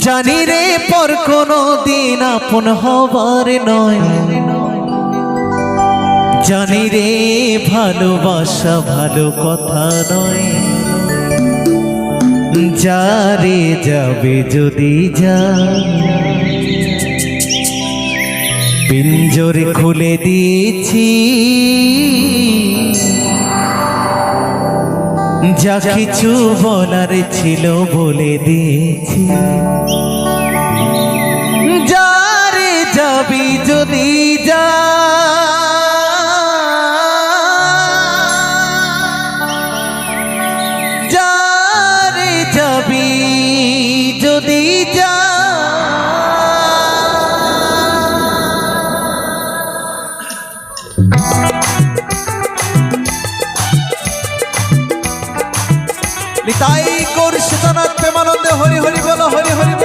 জানি রে পর কোনো দিন আপন হবার নয়, জানি রে ভালোবাসা ভালো কথা নয়। যারে যাবে যদি যা, পিঞ্জর খুলে দিয়েছি, যা কিছু বলার ছিল বলে দিয়েছি। যারে যাবি যদি যা, যারে যাবি যদি যা, নিতাই গৌর সীতানাথ প্রেমানন্দে হরি হরি বলো, হরি হরি।